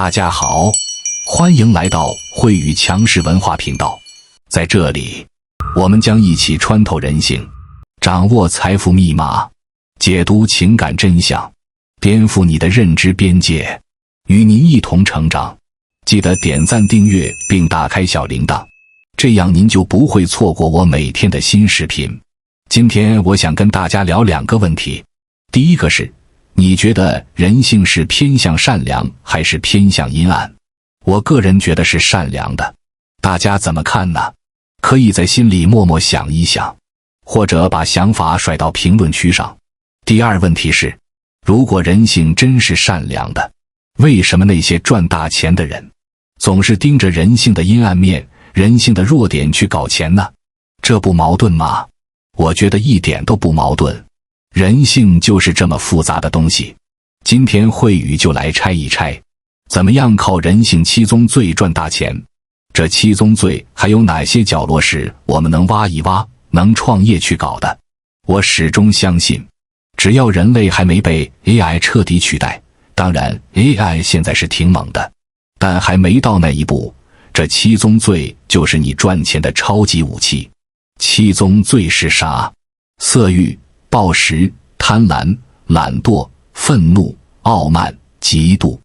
大家好，欢迎来到慧宇强势文化频道。在这里，我们将一起穿透人性，掌握财富密码，解读情感真相，颠覆你的认知边界，与您一同成长。记得点赞订阅并打开小铃铛，这样您就不会错过我每天的新视频。今天我想跟大家聊两个问题。第一个是，你觉得人性是偏向善良还是偏向阴暗？我个人觉得是善良的，大家怎么看呢？可以在心里默默想一想，或者把想法甩到评论区上。第二问题是，如果人性真是善良的，为什么那些赚大钱的人总是盯着人性的阴暗面、人性的弱点去搞钱呢？这不矛盾吗？我觉得一点都不矛盾。人性就是这么复杂的东西，今天慧宇就来拆一拆，怎么样靠人性七宗罪赚大钱？这七宗罪还有哪些角落是我们能挖一挖、能创业去搞的？我始终相信，只要人类还没被 AI 彻底取代，当然 AI 现在是挺猛的，但还没到那一步，这七宗罪就是你赚钱的超级武器。七宗罪是啥？色欲、暴食、贪婪、懒惰、愤怒、傲慢、嫉妒。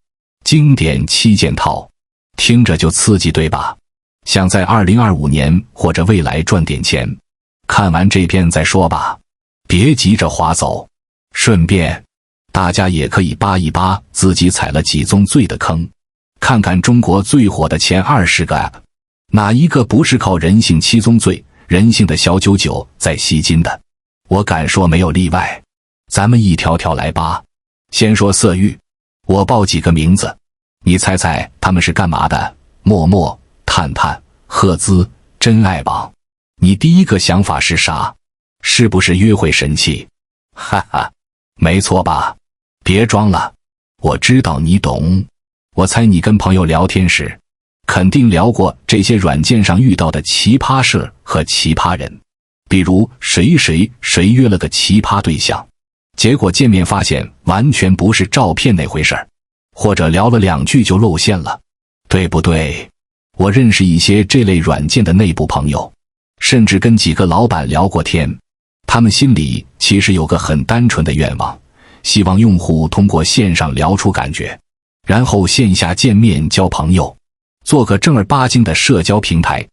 经典七件套，听着就刺激，对吧？想在2025年或者未来赚点钱，看完这篇再说吧，别急着划走。顺便，大家也可以扒一扒自己踩了几宗罪的坑，看看中国最火的前20个 App， 哪一个不是靠人性七宗罪、人性的小九九在吸金的？我敢说没有例外，咱们一条条来扒。先说色欲，我报几个名字，你猜猜他们是干嘛的？陌陌、探探、赫兹、真爱网。你第一个想法是啥？是不是约会神器？哈哈，没错吧？别装了，我知道你懂。我猜你跟朋友聊天时，肯定聊过这些软件上遇到的奇葩事和奇葩人。比如谁约了个奇葩对象，结果见面发现完全不是照片那回事儿，或者聊了2句就露馅了，对不对？我认识一些这类软件的内部朋友，甚至跟几个老板聊过天，他们心里其实有个很单纯的愿望，希望用户通过线上聊出感觉，然后线下见面交朋友，做个正儿八经的社交平台，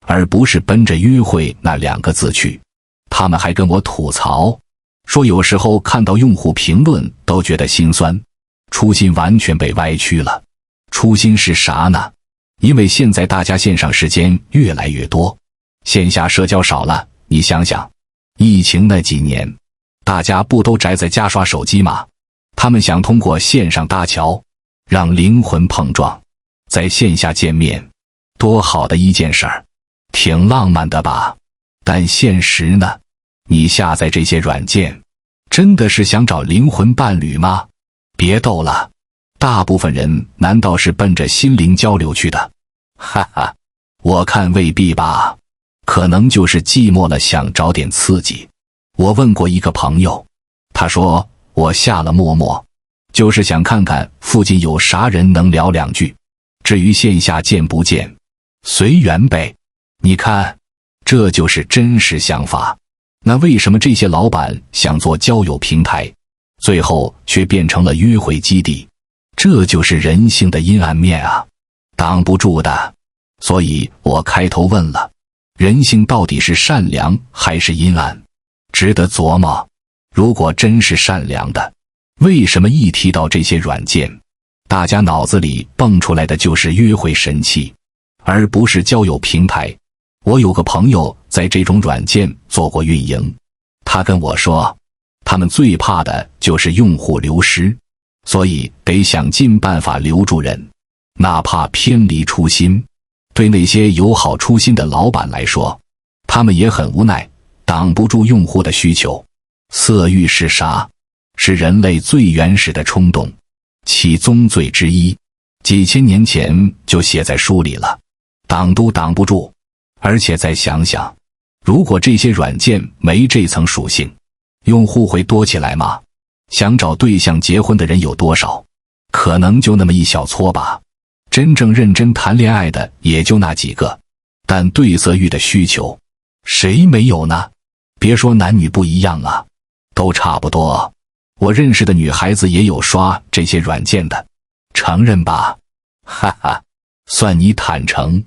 而不是奔着约会那2个字去。他们还跟我吐槽，说有时候看到用户评论都觉得心酸，初心完全被歪曲了。初心是啥呢？因为现在大家线上时间越来越多，线下社交少了。你想想，疫情那几年，大家不都宅在家刷手机吗？他们想通过线上搭桥，让灵魂碰撞，在线下见面，多好的一件事儿，挺浪漫的吧？但现实呢？你下载这些软件，真的是想找灵魂伴侣吗？别逗了，大部分人难道是奔着心灵交流去的？哈哈，我看未必吧，可能就是寂寞了，想找点刺激。我问过一个朋友，他说我下了陌陌，就是想看看附近有啥人能聊2句，至于线下见不见，随缘呗。你看，这就是真实想法。那为什么这些老板想做交友平台，最后却变成了约会基地？这就是人性的阴暗面啊，挡不住的。所以我开头问了，人性到底是善良还是阴暗？值得琢磨。如果真是善良的，为什么一提到这些软件，大家脑子里蹦出来的就是约会神器，而不是交友平台？我有个朋友在这种软件做过运营，他跟我说，他们最怕的就是用户流失，所以得想尽办法留住人，哪怕偏离初心。对那些有好初心的老板来说，他们也很无奈，挡不住用户的需求。色欲是啥？是人类最原始的冲动，七宗罪之一，几千年前就写在书里了，挡都挡不住。而且再想想，如果这些软件没这层属性，用户会多起来吗？想找对象结婚的人有多少？可能就那么一小撮吧。真正认真谈恋爱的也就那几个，但对色欲的需求，谁没有呢？别说男女不一样啊，都差不多。我认识的女孩子也有刷这些软件的，承认吧？哈哈，算你坦诚。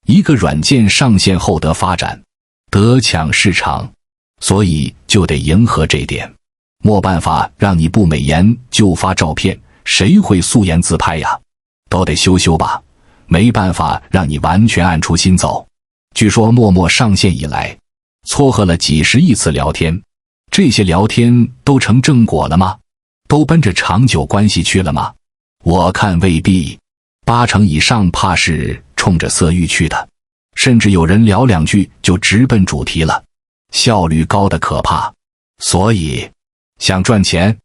一个软件上线后得发展，得抢市场，所以就得迎合这点。没办法让你不美颜就发照片，谁会素颜自拍呀？都得修修吧，没办法让你完全按出心走。据说陌陌上线以来，撮合了几十亿次聊天，这些聊天都成正果了吗？都奔着长久关系去了吗？我看未必，80%以上怕是冲着色欲去的，甚至有人聊2句就直奔主题了，效率高得可怕。所以想赚钱，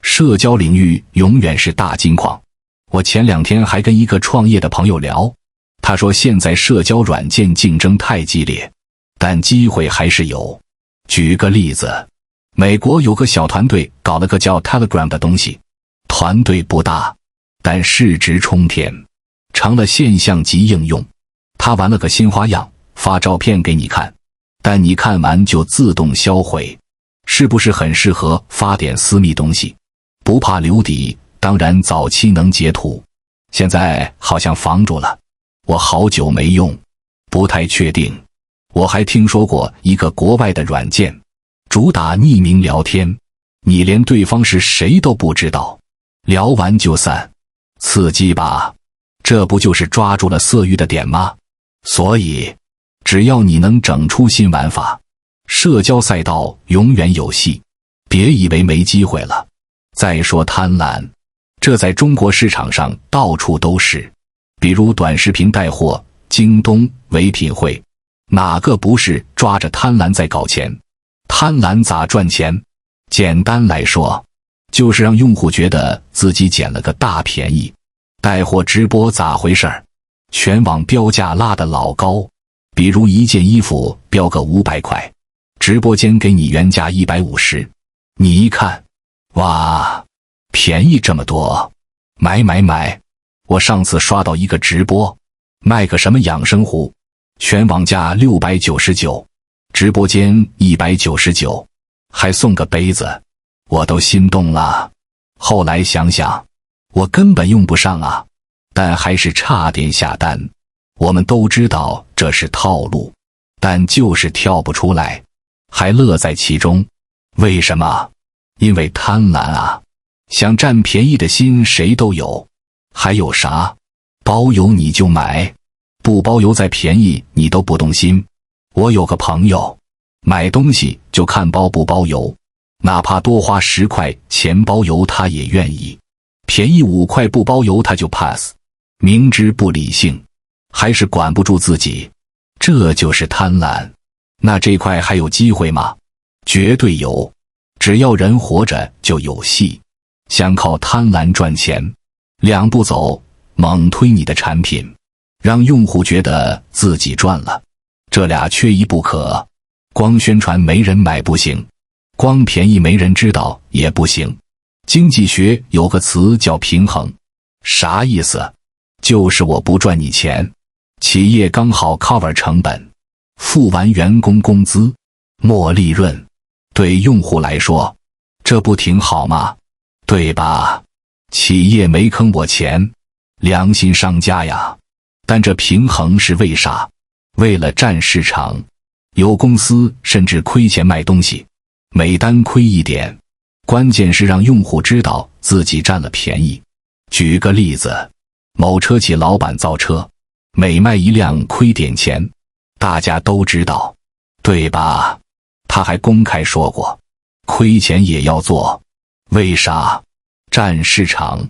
社交领域永远是大金矿。我前2天还跟一个创业的朋友聊，他说现在社交软件竞争太激烈，但机会还是有。举个例子，美国有个小团队搞了个叫 Telegram 的东西，团队不大，但市值冲天，成了现象级应用。他玩了个新花样，发照片给你看，但你看完就自动销毁，是不是很适合发点私密东西？不怕留底，当然早期能截图，现在好像防住了，我好久没用，不太确定。我还听说过一个国外的软件，主打匿名聊天，你连对方是谁都不知道，聊完就散，刺激吧？这不就是抓住了色欲的点吗？所以只要你能整出新玩法，社交赛道永远有戏，别以为没机会了。再说贪婪，这在中国市场上到处都是，比如短视频带货、京东、唯品会，哪个不是抓着贪婪在搞钱？贪婪咋赚钱？简单来说，就是让用户觉得自己捡了个大便宜。带货直播咋回事儿？全网标价拉得老高，比如一件衣服标个500块，直播间给你原价150，你一看，哇，便宜这么多，买！我上次刷到一个直播，卖个什么养生壶，全网价699，直播间199，还送个杯子，我都心动了。后来想想，我根本用不上啊，但还是差点下单。我们都知道这是套路，但就是跳不出来，还乐在其中。为什么？因为贪婪啊，想占便宜的心谁都有。还有啥？包邮你就买，不包邮再便宜你都不动心。我有个朋友，买东西就看包不包邮，哪怕多花10块钱包邮他也愿意，便宜5块不包邮他就 pass。 明知不理性，还是管不住自己，这就是贪婪。那这块还有机会吗？绝对有，只要人活着就有戏。想靠贪婪赚钱，2步走，猛推你的产品，让用户觉得自己赚了，这俩缺一不可。光宣传没人买不行，光便宜没人知道也不行。经济学有个词叫平衡，啥意思？就是我不赚你钱，企业刚好 cover 成本，付完员工工资，没利润。对用户来说，这不挺好吗？对吧？企业没坑我钱，良心商家呀。但这平衡是为啥？为了占市场。有公司甚至亏钱卖东西，每单亏一点，关键是让用户知道自己占了便宜。举个例子，某车企老板造车，每卖一辆亏点钱，大家都知道，对吧？他还公开说过，亏钱也要做。为啥？占市场。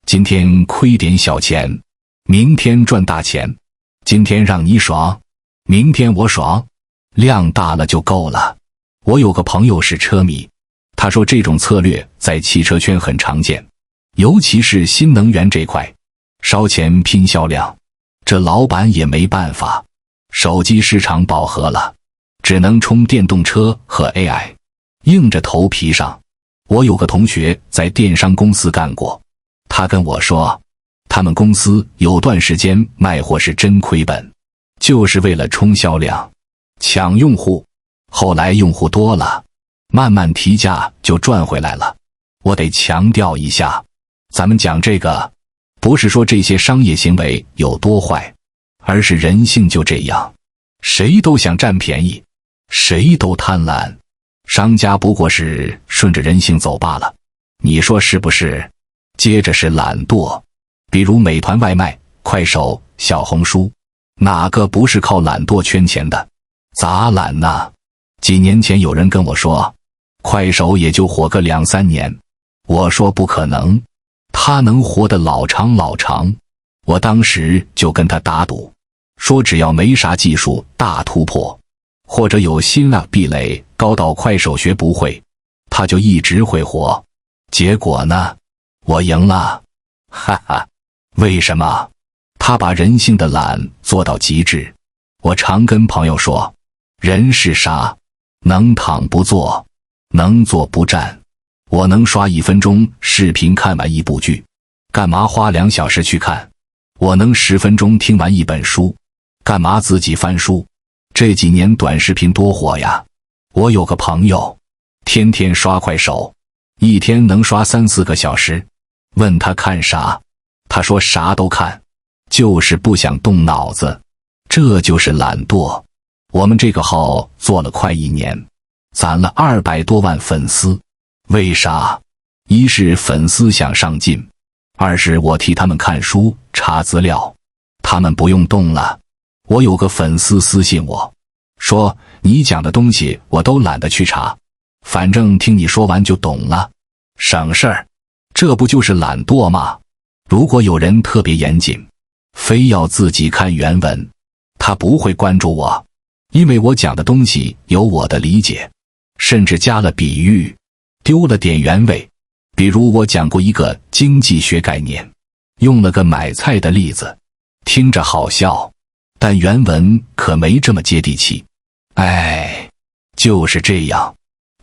今天亏点小钱，明天赚大钱。今天让你爽，明天我爽，量大了就够了。我有个朋友是车迷，他说这种策略在汽车圈很常见，尤其是新能源这块，烧钱拼销量。这老板也没办法，手机市场饱和了，只能冲电动车和 AI， 硬着头皮上。我有个同学在电商公司干过，他跟我说，他们公司有段时间卖货是真亏本，就是为了冲销量、抢用户。后来用户多了，慢慢提价就赚回来了。我得强调一下，咱们讲这个，不是说这些商业行为有多坏，而是人性就这样，谁都想占便宜，谁都贪婪，商家不过是顺着人性走罢了。你说是不是？接着是懒惰，比如美团外卖、快手、小红书，哪个不是靠懒惰圈钱的？咋懒呢？几年前有人跟我说，快手也就火个2-3年，我说不可能，他能活得老长老长。我当时就跟他打赌，说只要没啥技术大突破，或者有新壁垒高到快手学不会，他就一直会火。结果呢，我赢了，哈哈。为什么？他把人性的懒做到极致。我常跟朋友说，人是啥？能躺不坐，能坐不站。我能刷1分钟视频看完一部剧，干嘛花2小时去看？我能10分钟听完一本书，干嘛自己翻书？这几年短视频多火呀！我有个朋友，天天刷快手，一天能刷3-4个小时。问他看啥，他说啥都看，就是不想动脑子。这就是懒惰。我们这个号做了快1年，攒了200多万粉丝。为啥？一是粉丝想上进，二是我替他们看书查资料，他们不用动了。我有个粉丝私信我说，你讲的东西我都懒得去查，反正听你说完就懂了，省事儿。这不就是懒惰吗？如果有人特别严谨，非要自己看原文，他不会关注我，因为我讲的东西有我的理解，甚至加了比喻，丢了点原味。比如我讲过一个经济学概念，用了个买菜的例子，听着好笑，但原文可没这么接地气。哎，就是这样。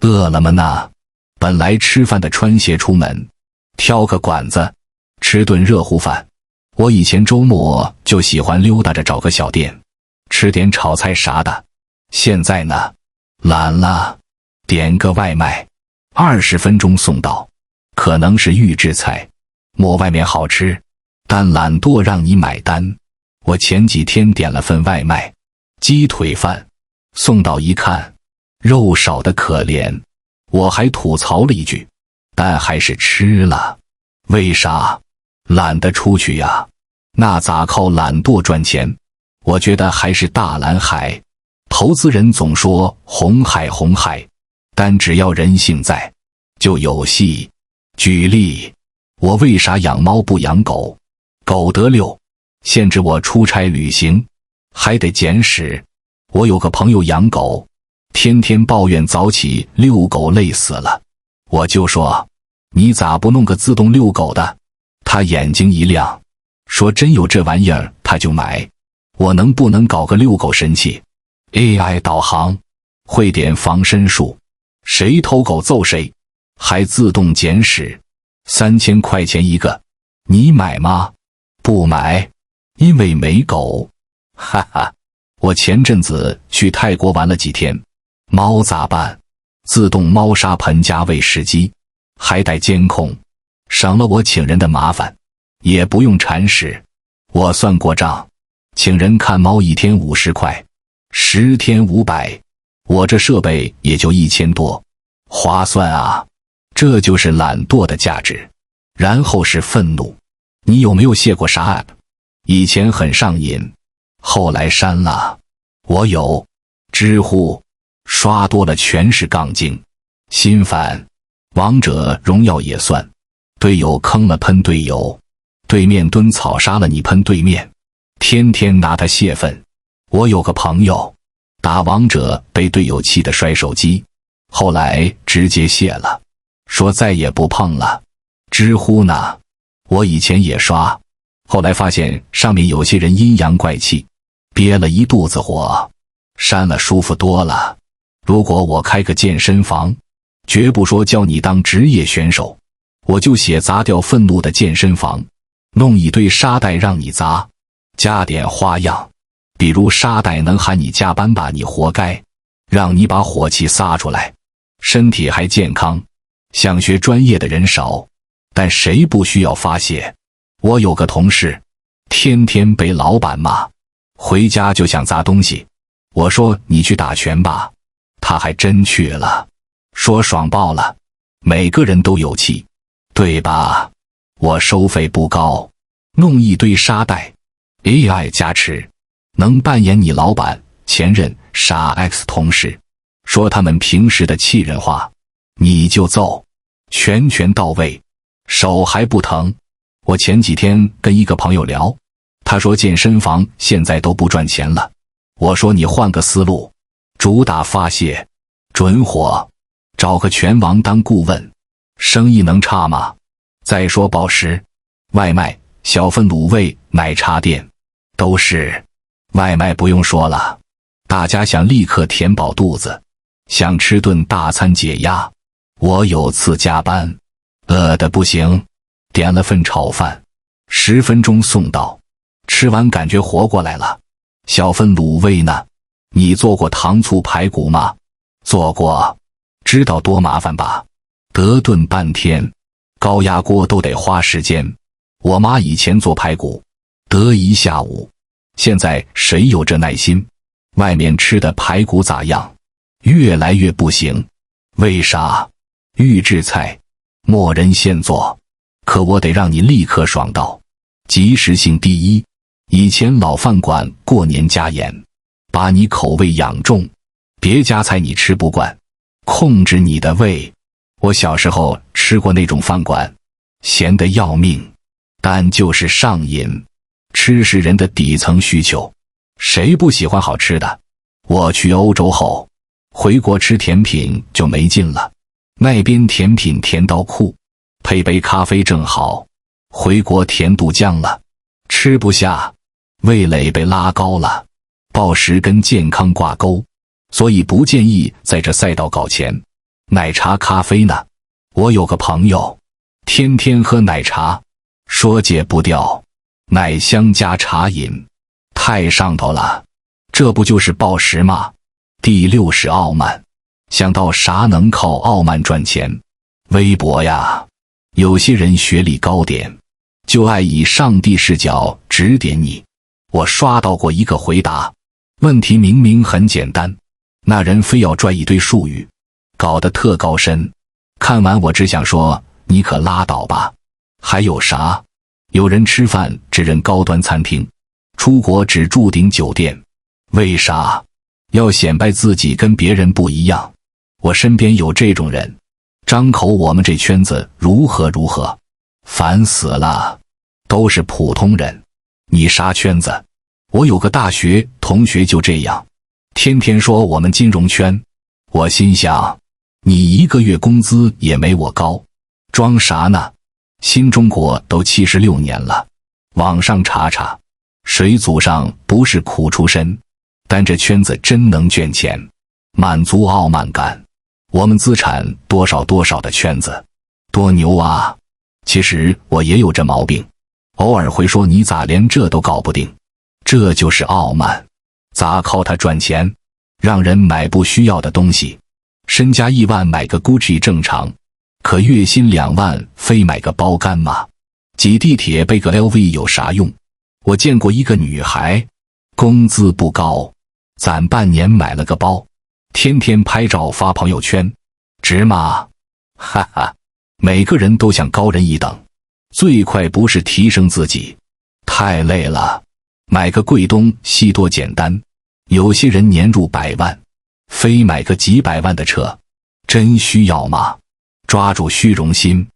饿了么呢？本来吃饭的穿鞋出门，挑个馆子吃顿热乎饭。我以前周末就喜欢溜达着找个小店吃点炒菜啥的，现在呢，懒了，点个外卖，20分钟送到，可能是预制菜，莫外面好吃，但懒惰让你买单。我前几天点了份外卖，鸡腿饭，送到一看，肉少得可怜，我还吐槽了一句，但还是吃了。为啥？懒得出去呀。那咋靠懒惰赚钱？我觉得还是大蓝海。投资人总说红海红海，但只要人性在，就有戏。举例，我为啥养猫不养狗？狗得溜，限制我出差旅行，还得捡屎。我有个朋友养狗，天天抱怨早起遛狗累死了，我就说，你咋不弄个自动遛狗的？他眼睛一亮，说真有这玩意儿他就买。我能不能搞个遛狗神器？ AI 导航，会点防身术，谁偷狗揍谁，还自动捡屎，3000块钱一个，你买吗？不买，因为没狗。哈哈，我前阵子去泰国玩了几天，猫咋办？自动猫砂盆加喂食机，还带监控，省了我请人的麻烦，也不用铲屎。我算过账，请人看猫1天50块，10天500，我这设备也就1000多，划算啊！这就是懒惰的价值。然后是愤怒，你有没有卸过啥 app？ 以前很上瘾，后来删了。我有，知乎刷多了全是杠精，心烦。王者荣耀也算，队友坑了喷队友，对面蹲草杀了你喷对面，天天拿他泄愤。我有个朋友打王者被队友气得摔手机，后来直接卸了，说再也不碰了。知乎呢，我以前也刷，后来发现上面有些人阴阳怪气，憋了一肚子火，删了舒服多了。如果我开个健身房，绝不说叫你当职业选手，我就写砸掉愤怒的健身房。弄一堆沙袋让你砸，加点花样，比如沙袋能喊你加班吧，你活该，让你把火气撒出来，身体还健康。想学专业的人少，但谁不需要发泄？我有个同事，天天被老板骂，回家就想砸东西。我说你去打拳吧，他还真去了，说爽爆了，每个人都有气，对吧？我收费不高，弄一堆沙袋 ，AI 加持，能扮演你老板、前任、傻 X 同事，说他们平时的气人话，你就揍，拳到位，手还不疼。我前几天跟一个朋友聊，他说健身房现在都不赚钱了。我说你换个思路，主打发泄，准火，找个拳王当顾问，生意能差吗？再说暴食，外卖、小份卤味、奶茶店，都是。外卖不用说了，大家想立刻填饱肚子，想吃顿大餐解压。我有次加班，饿得不行，点了份炒饭，10分钟送到，吃完感觉活过来了。小份卤味呢？你做过糖醋排骨吗？做过，知道多麻烦吧？得炖半天，高压锅都得花时间。我妈以前做排骨，得一下午，现在谁有这耐心？外面吃的排骨咋样？越来越不行。为啥？预制菜，默认现做，可我得让你立刻爽到，及时性第一。以前老饭馆过年加盐，把你口味养重，别加菜你吃不惯，控制你的胃。我小时候吃过那种饭馆，咸得要命，但就是上瘾。吃是人的底层需求，谁不喜欢好吃的？我去欧洲后，回国吃甜品就没劲了，那边甜品甜到酷，配杯咖啡正好，回国甜度降了，吃不下，味蕾被拉高了。暴食跟健康挂钩，所以不建议在这赛道搞钱。奶茶咖啡呢？我有个朋友天天喝奶茶，说戒不掉，奶香加茶饮，太上头了，这不就是暴食吗？第6是傲慢，想到啥能靠傲慢赚钱？微博呀，有些人学历高点，就爱以上帝视角指点你。我刷到过一个回答，问题明明很简单，那人非要拽一堆术语，搞得特高深。看完我只想说，你可拉倒吧。还有啥？有人吃饭只认高端餐厅，出国只住顶酒店，为啥？要显摆自己跟别人不一样。我身边有这种人，张口我们这圈子如何如何，烦死了，都是普通人。你啥圈子？我有个大学同学就这样，天天说我们金融圈。我心想，你1个月工资也没我高，装啥呢？新中国都76年了，网上查查，水祖上不是苦出身，但这圈子真能卷钱，满足傲慢感。我们资产多少多少的圈子，多牛啊！其实我也有这毛病，偶尔会说你咋连这都搞不定？这就是傲慢。咋靠它赚钱？让人买不需要的东西。身家1万买个 Gucci 正常，可月薪2万非买个包干吗？挤地铁背个 LV 有啥用？我见过一个女孩，工资不高，攒半年买了个包，天天拍照发朋友圈，值吗？哈哈，每个人都想高人一等，最快不是提升自己，太累了。买个贵东西多简单，有些人年入100万，非买个几百万的车，真需要吗？抓住虚荣心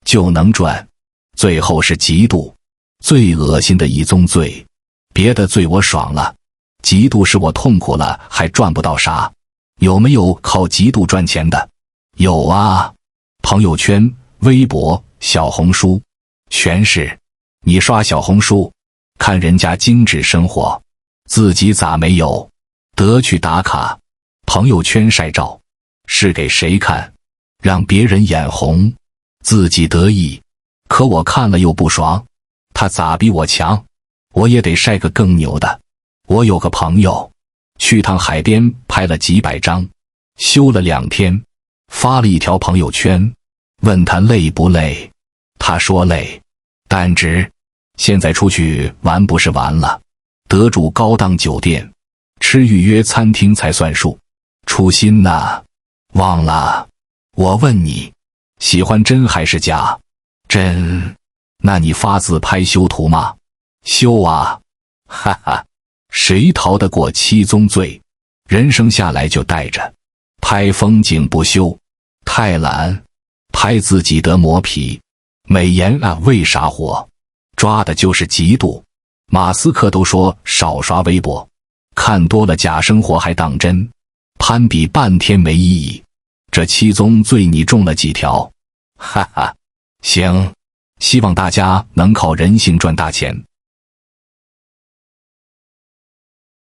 就能赚，最后是嫉妒，最恶心的一宗罪。别的罪我爽了，嫉妒使我痛苦了，还赚不到啥。有没有靠嫉妒赚钱的？有啊，朋友圈、微博、小红书，全是。你刷小红书，看人家精致生活，自己咋没有？得去打卡。朋友圈晒照，是给谁看？让别人眼红，自己得意，可我看了又不爽。他咋比我强？我也得晒个更牛的。我有个朋友，去趟海边拍了几百张，休了2天，发了一条朋友圈，问他累不累。他说累，但值。现在出去玩不是玩了，得住高档酒店，吃预约餐厅才算数。初心呐，忘了。我问你，喜欢真还是假？真。那你发自拍修图吗？修啊，哈哈，谁逃得过七宗罪？人生下来就带着。拍风景不修，太懒；拍自己得磨皮。美颜啊，为啥火？抓的就是嫉妒。马斯克都说少刷微博，看多了假生活还当真，攀比半天没意义。这7宗罪你中了几条？哈哈，行，希望大家能靠人性赚大钱。